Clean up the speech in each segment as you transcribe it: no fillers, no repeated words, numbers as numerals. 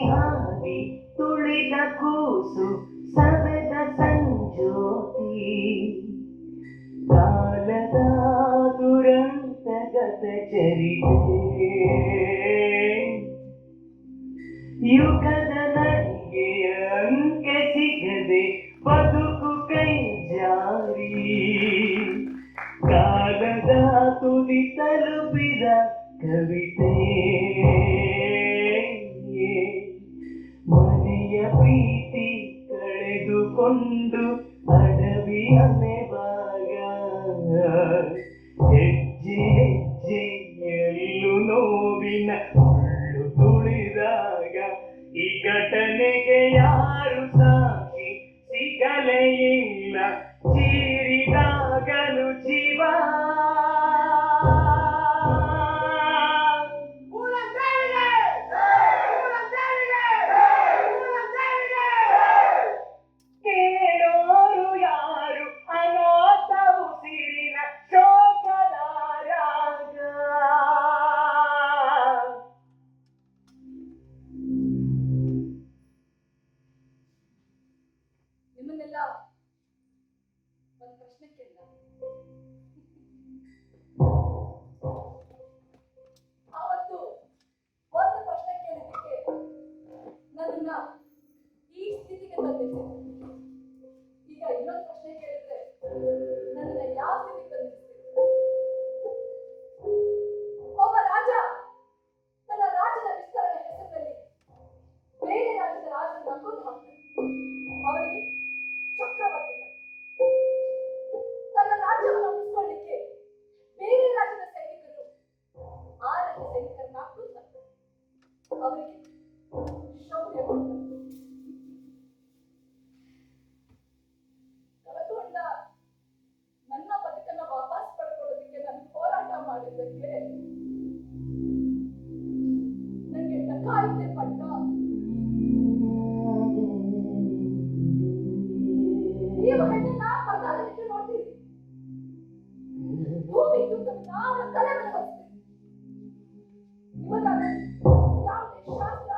ಹಾದಿ ತುಳಿದ ಕೂಸು ಸವೆದ ಸಂಜೋತಿ ಕಾಲದ ದುರಂತಗತ ಚರಿತೆ ಯುಗದ ನಡಿಗೆಯ ಅಂಕೆ ಸಿಗದೆ ಬದುಕು ಕೈ ಜಾರಿ ಕಾಲದ ತುದಿ ತಲುಪಿದ ಕವಿತೆ ಮನೆಯ ಪ್ರೀತಿ ಕಳೆದುಕೊಂಡು ಅಡವಿ ಅಲೆವಾಗ ಹೆಜ್ಜೆ ಹೆಜ್ಜೆಯಲ್ಲೂ ನೋವಿನ ಮುಳ್ಳು ತುಳಿದಾಗ ಈ ಘಟನೆಗೆ ಯಾರು ಸಾಕ್ಷಿ ಸಿಗಲೇ ಇಲ್ಲ ಚೀರಿದಾಗಲು ಜೀವ ಕೇಳೋರು ಯಾರು ಅನಾಥ ಉಸಿರಿನ ಶೋಕದ ರಾಗ ನಿಮ್ಮನ್ನೆಲ್ಲ ಒಂದು ಪ್ರಶ್ನೆ ಕೇಳಿದ ಆವತ್ತು ಒಂದು ಪ್ರಶ್ನೆ ಕೇಳಿದ್ದಕ್ಕೆ ನನ್ನನ್ನ ಈ ಸ್ಥಿತಿಗೆ ತಂದಿದ್ದೆ. ಈಗ ಇನ್ನೊಂದು ಪ್ರಶ್ನೆ ಕೇಳಿದ್ರೆ ನನ್ನನ್ನ ಯಾವ ಸ್ಥಿತಿಗೆ ತಂದಿರ್ತೀವಿ? ಒಬ್ಬ ರಾಜ ತನ್ನ ರಾಜ್ಯದ ವಿಸ್ತರಣೆ ಹೆಸರಿನಲ್ಲಿ ಬೇರೆ ರಾಜ್ಯದ ರಾಜರನ್ನ ಕೊಂದು ಹಾಕ್ತಾನೆ. ಅವನಿಗೆ ಚಕ್ರವರ್ತಿ ತನ್ನ ರಾಜ್ಯವನ್ನು ಉಳಿಸಿಕೊಳ್ಳಿಕ್ಕೆ ಬೇರೆ ರಾಜ್ಯದ ಸೈನಿಕರು ಆ ರಾಜ್ಯದ ಸೈನಿಕರನ್ನ ಕೊಂದು ಹಾಕ್ತಾರೆ. ಅವರಿಗೆ ಶೌರ್ಯ ಕೊಡ್ತಾರೆ. ಕಳೆದುಕೊಂಡ ನನ್ನ ಬದುಕನ್ನ ವಾಪಸ್ ಪಡ್ಕೊಳ್ಳೋದಕ್ಕೆ ನಾನು ಹೋರಾಟ ಮಾಡಿದ್ದಕ್ಕೆ ನನಗೆ ಡಕಾಯಿತೆ ಪಟ್ಟ ನೀವು ಹೆಣ್ಣನ್ನ ಪರದಾದಷ್ಟು ನೋಡ್ತೀರಿ. ಭೂಮಿ ತೂಕವನ್ನ ಅವಳ ತಲೆ ಮೇಲೆ ಹೊರಿಸ್ತೀರಿ. ನಿಮಗಾದ್ರೆ ಯಾವುದೇ ಶಾಸ್ತ್ರ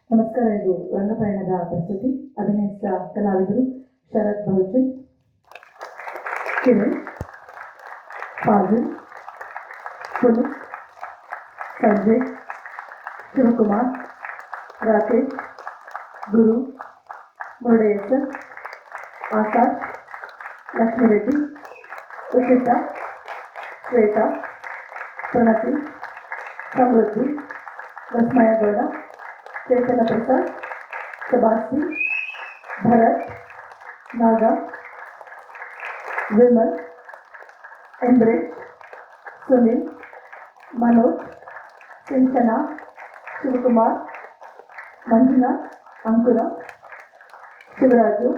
ನಮಸ್ಕಾರ. ಇದು ರಂಗಪಯಣದ ಪ್ರಸ್ತುತಿ. ಅಭಿನಯಿಸಿದ ಕಲಾವಿದರು ಶರತ್ ಬಹುಜನ್, ಕಿರಣ್, ಫಾಜಿಲ್, ಪುನೀತ್, ಸಂಜಯ್, ಶಿವಕುಮಾರ್, ರಾಕೇಶ್, ಗುರು, ಮುರುಡೇಶ್ವರ್, ಆಕಾಶ್, ಲಕ್ಷ್ಮೀರೆಡ್ಡಿ, ಉಷಿತಾ, ಶ್ವೇತಾ, ಪ್ರಣತಿ, ಸಮೃದ್ಧಿ, ರಸ್ಮಯ ಗೌಡ, ಚೇತನ ಪ್ರಸಾದ್, ಸಬಾಸ್ತಿ, ಭರತ್, ನಾಗ, ವಿಮಲ್, ಎಂಬ್ರೇಶ್, ಸುನಿಲ್, ಮನೋಜ್, ಸಿಂಚನ, ಶಿವಕುಮಾರ್, ಮಂಜುನಾಥ್, ಅಂಕುರ, ಶಿವರಾಜು,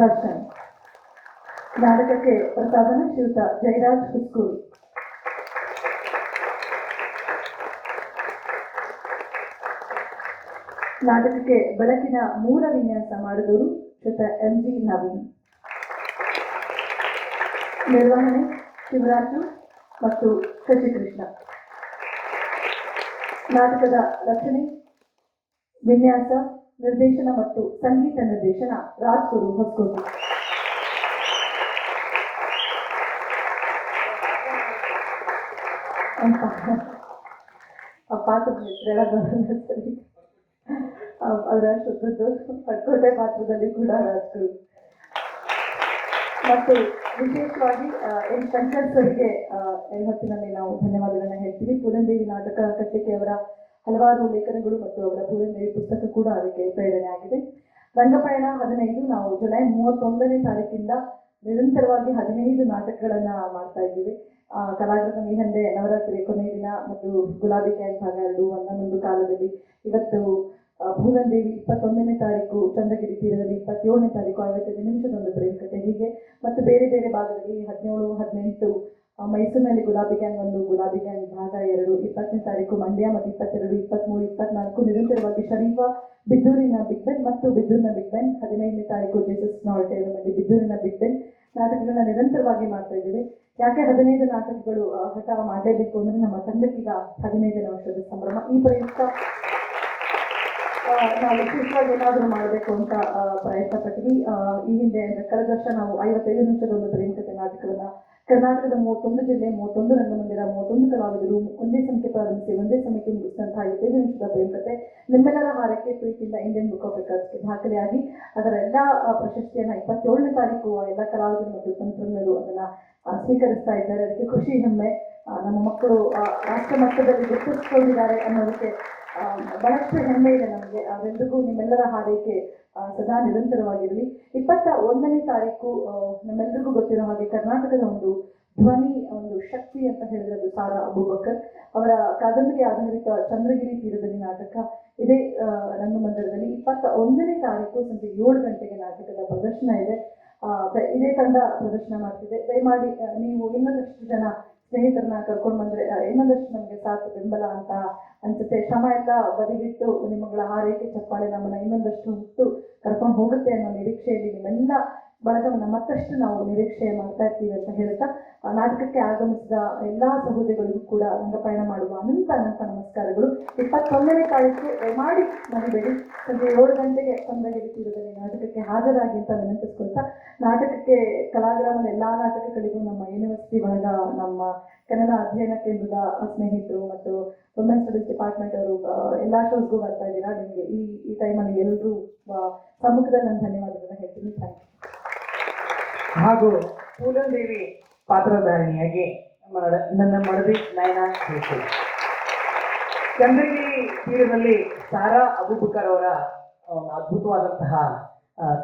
ದರ್ಶನ್. ನಾಟಕಕ್ಕೆ ಪ್ರಸಾದನ ಶ್ರೀಯುತ ಜಯರಾಜ್ ಹುಸ್ಕೂರು. ನಾಟಕಕ್ಕೆ ಬೆಳಕಿನ ಮೂಲ ವಿನ್ಯಾಸ ಮಾಡಿದವರು ಶ್ರೀಯುತ MG ನವೀನ್. ನಿರ್ವಹಣೆ ಶಿವರಾಜು ಮತ್ತು ಶಶಿಕೃಷ್ಣ. ನಾಟಕದ ರಚನೆ, ವಿನ್ಯಾಸ, ನಿರ್ದೇಶನ ಮತ್ತು ಸಂಗೀತ ನಿರ್ದೇಶನ ರಾಜ್ಗುರು ಹೊಸಕೋಟೆ. ಆ ಪಾತ್ರದ ಹೆಸರೆಲ್ಲ ಬರಲ್ಲ ಸರಿ. ಅದರ ಶುದ್ಧದ್ದು ಪಟ್ಕೋಟೆ ಪಾತ್ರದಲ್ಲಿ ಕೂಡ ರಾಜ್ಗುರು. ಮತ್ತು ವಿಶೇಷವಾಗಿ ಎನ್ ಶಂಕರ್ ಸರ್ಗೆ ಈ ಹೊತ್ತಿನಲ್ಲಿ ನಾವು ಧನ್ಯವಾದಗಳನ್ನ ಹೇಳ್ತೀವಿ. ಪೂರಂದೇವಿ ನಾಟಕ ಕಟ್ಟಿಕೆ ಅವರ ಹಲವಾರು ಲೇಖನಗಳು ಮತ್ತು ಅವರ ಪೂರಂದೇವಿ ಪುಸ್ತಕ ಕೂಡ ಅದಕ್ಕೆ ಪ್ರೇರಣೆ ಆಗಿದೆ. ರಂಗಪಯಣ 15 ನಾವು ಜುಲೈ 31ನೇ ತಾರೀಕಿಂದ ನಿರಂತರವಾಗಿ 15 ನಾಟಕಗಳನ್ನ ಮಾಡ್ತಾ ಇದ್ದೀವಿ. ಕಲಾವಿದರ ಈ ಹಿಂದೆ ನವರಾತ್ರಿ ಕೊನೆಯ ದಿನ ಮತ್ತು ಗುಲಾಬಿ ಕ್ಯಾಂಪ್ ಭಾಗ 2 ಒಂದೊಂದು ಕಾಲದಲ್ಲಿ. ಇವತ್ತು ಪೂರಂದೇವಿ 21ನೇ ತಾರೀಕು ಚಂದ್ರಗಿರಿ ತೀರದಲ್ಲಿ, 27ನೇ ತಾರೀಕು 55 ನಿಮಿಷದೊಂದು ಪ್ರೇಮ ಕಥೆ, ಹೀಗೆ ಮತ್ತು ಬೇರೆ ಬೇರೆ ಭಾಗದಲ್ಲಿ 17, 18 ಮೈಸೂರಿನಲ್ಲಿ ಗುಲಾಬಿ ಗ್ಯಾಂಗ್ 1, ಗುಲಾಬಿ ಗ್ಯಾಂಗ್ ಭಾಗ 2, 20ನೇ ತಾರೀಕು ಮಂಡ್ಯ ಮತ್ತು 22, 23, 24 ನಿರಂತರವಾಗಿ ಶರೀಫ ಬಿದ್ದೂರಿನ ಬಿಗ್ ಬೆನ್ ಮತ್ತು ಬಿದ್ದೂರಿನ ಬಿಗ್ ಬೆನ್, 15ನೇ ತಾರೀಕು ಜೇಸಸ್ ನಾಲ್ಟೇರಲ್ಲಿ ಬಿದ್ದೂರಿನ ಬಿಗ್ ಬೆನ್ ನಾಟಕಗಳನ್ನ ನಿರಂತರವಾಗಿ ಮಾಡ್ತಾ ಇದ್ದೀವಿ. ಯಾಕೆ 15 ನಾಟಕಗಳು ಹಠ ಮಾಡಲೇಬೇಕು ಅಂದ್ರೆ ನಮ್ಮ ತಂಡಕ್ಕೀಗ 15ನೇ ವರ್ಷದ ಸಂಭ್ರಮ. ಈ ಪ್ರಯುಕ್ತ ನಾವು ವಿಶೇಷವಾಗಿ ಏನಾದರೂ ಮಾಡಬೇಕು ಅಂತ ಪ್ರಯತ್ನ ಪಟ್ವಿ. ಈ ಹಿಂದೆ ಕಳೆದ ವರ್ಷ ನಾವು 55 ನಿಮಿಷದ ಒಂದು ಪ್ರೇಮಕತೆ ನಾಟಕವನ್ನ ಕರ್ನಾಟಕದ 31 ಜಿಲ್ಲೆ, 31 ರಂಗಮಂದಿರ, 31 ಕಲಾವಿದರು ಒಂದೇ ಸಂಖ್ಯೆ ಪ್ರಾರಂಭಿಸಿ ಒಂದೇ ಸಮಯಕ್ಕೆ ಮುಗಿಸಿದಂತಹ 55 ನಿಮಿಷದ ಪ್ರೇಮಕತೆ ನಿಮ್ಮೆಲ್ಲರ ಹಾರೈಕೆ ಪ್ರೀತಿಯಿಂದ ಇಂಡಿಯನ್ ಬುಕ್ ಆಫ್ ರೆಕಾರ್ಡ್ಸ್ಗೆ ದಾಖಲೆಯಾಗಿ ಅದರ ಎಲ್ಲ ಪ್ರಶಸ್ತಿಯನ್ನ 27ನೇ ತಾರೀಕು ಎಲ್ಲ ಕಲಾವಿದರು ಮತ್ತು ತಂತ್ರಜ್ಞರು ಅದನ್ನ ಸ್ವೀಕರಿಸ್ತಾ ಇದ್ದಾರೆ. ಅದಕ್ಕೆ ಖುಷಿ, ಹೆಮ್ಮೆ. ನಮ್ಮ ಮಕ್ಕಳು ರಾಷ್ಟ್ರ ಮಟ್ಟದಲ್ಲಿ ಗುರುತಿಸಿಕೊಂಡಿದ್ದಾರೆ ಅನ್ನೋದಕ್ಕೆ ಬಹಳಷ್ಟು ಹೆಮ್ಮೆ ಇದೆ ನಮಗೆ. ಅದೆಲ್ಲರಿಗೂ ನಿಮ್ಮೆಲ್ಲರ ಹಾರೈಕೆ ಸದಾ ನಿರಂತರವಾಗಿರಲಿ. 21ನೇ ತಾರೀಕು ನಮ್ಮೆಲ್ಲರಿಗೂ ಗೊತ್ತಿರೋ ಹಾಗೆ ಕರ್ನಾಟಕದ ಒಂದು ಧ್ವನಿ, ಒಂದು ಶಕ್ತಿ ಅಂತ ಹೇಳಿದ್ರೆ ಅದು ಸಾರಾ ಅಬೂಬಕರ್ ಅವರ ಕಾದಂಬರಿ ಆಧಾರಿತ ಚಂದ್ರಗಿರಿ ತೀರದಲ್ಲಿ ನಾಟಕ ಇದೇ ರಂಗಮಂದಿರದಲ್ಲಿ 21ನೇ ತಾರೀಕು ಸಂಜೆ 7 ಗಂಟೆಗೆ ನಾಟಕದ ಪ್ರದರ್ಶನ ಇದೆ. ಇದೇ ತಂಡ ಪ್ರದರ್ಶನ ಮಾಡ್ತಿದೆ. ದಯಮಾಡಿ ನೀವು ಇನ್ನೊಂದಷ್ಟು ಜನ ಸ್ನೇಹಿತರನ್ನ ಕರ್ಕೊಂಡು ಬಂದ್ರೆ ಇನ್ನೊಂದಷ್ಟು ನಮಗೆ ಸಾಥ್ ಬೆಂಬಲ ಅಂತ ಅನ್ಸುತ್ತೆ. ಶ್ರಮ ಎಲ್ಲ ಬದಿಗಿಟ್ಟು ನಿಮ್ಮಗಳ ಹಾರೈಕೆ ಚಪ್ಪಾಳೆ ನಮ್ಮನ್ನ ಇನ್ನೊಂದಷ್ಟು ಹೊತ್ತು ಕರ್ಕೊಂಡು ಹೋಗುತ್ತೆ ಅನ್ನೋ ನಿರೀಕ್ಷೆಯಲ್ಲಿ ನಿಮ್ಮೆಲ್ಲ ಬಳಗವನ್ನ ಮತ್ತಷ್ಟು ನಾವು ನಿರೀಕ್ಷೆ ಮಾಡ್ತಾ ಇರ್ತೀವಿ ಅಂತ ಹೇಳ್ತಾ ನಾಟಕಕ್ಕೆ ಆಗಮಿಸಿದ ಎಲ್ಲಾ ಸಹೋದರಿಗಳಿಗೂ ಕೂಡ ರಂಗಪಯಣ ಮಾಡುವ ಅನಂತ ಅನಂತ ನಮಸ್ಕಾರಗಳು. 21ನೇ ತಾರೀಕು ಮಾಡಿ ಮರಿಬೇಡಿ, ಸಂಜೆ 7 ಗಂಟೆಗೆ ಚಂದ್ರಗಿರಿ ತೀರದಲ್ಲಿ ನಾಟಕಕ್ಕೆ ಹಾಜರಾಗಿ ಅಂತ ವಿನಂತಿಸ್ಕೊಳ್ತಾ, ನಾಟಕಕ್ಕೆ ಕಲಾಗ್ರಾಮದ ಎಲ್ಲಾ ನಾಟಕಗಳಿಗೂ ನಮ್ಮ ಯೂನಿವರ್ಸಿಟಿ ಬಳಗ, ನಮ್ಮ ಕನ್ನಡ ಅಧ್ಯಯನ ಕೇಂದ್ರದ ಸ್ನೇಹಿತರು ಮತ್ತು ವುಮೆನ್ ಸ್ಟಡೀಸ್ ಡಿಪಾರ್ಟ್ಮೆಂಟ್ ಅವರು ಎಲ್ಲಾ ಶೋಸ್ಗೂ ಬರ್ತಾ ಇದ್ದೀರಾ. ನಿಮಗೆ ಈ ಟೈಮಲ್ಲಿ ಎಲ್ಲರೂ ಸಮ್ಮುಖದಲ್ಲಿ ನಾನು ಧನ್ಯವಾದಗಳನ್ನ ಹೇಳ್ತೀನಿ. Thank you. ಹಾಗೂ ಪೂಲಂದೇವಿ ಪಾತ್ರಧಾರಿಣಿಯಾಗಿ ನನ್ನ ಮಡದಿ ನಯನ ಜೋಶಿ. ಚಂದ್ರಗಿರಿ ತೀರದಲ್ಲಿ ಸಾರಾ ಅಬೂಬಕರ್ ಅವರ ಅದ್ಭುತವಾದಂತಹ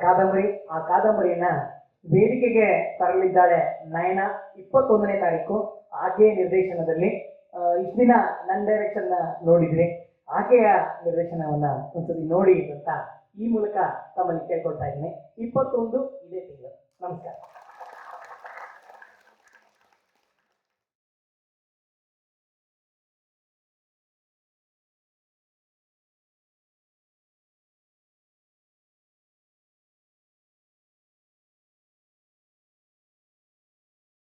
ಕಾದಂಬರಿ. ಆ ಕಾದಂಬರಿಯನ್ನ ವೇದಿಕೆಗೆ ತರಲಿದ್ದಾಳೆ ನಯನ 21ನೇ ತಾರೀಕು. ಆಕೆಯ ನಿರ್ದೇಶನದಲ್ಲಿ ಇಷ್ಟು ದಿನ ನನ್ನ ಡೈರೆಕ್ಷನ್ ನೋಡಿದ್ರಿ, ಆಕೆಯ ನಿರ್ದೇಶನವನ್ನ ಒಂದ್ಸತಿ ನೋಡಿ ಅಂತ ಈ ಮೂಲಕ ತಮ್ಮಲ್ಲಿ ಕೇಳ್ಕೊಳ್ತಾ ಇದ್ದೀನಿ. 21 ಇದೇ ತಿಂಗಳು. ನಮಸ್ಕಾರ.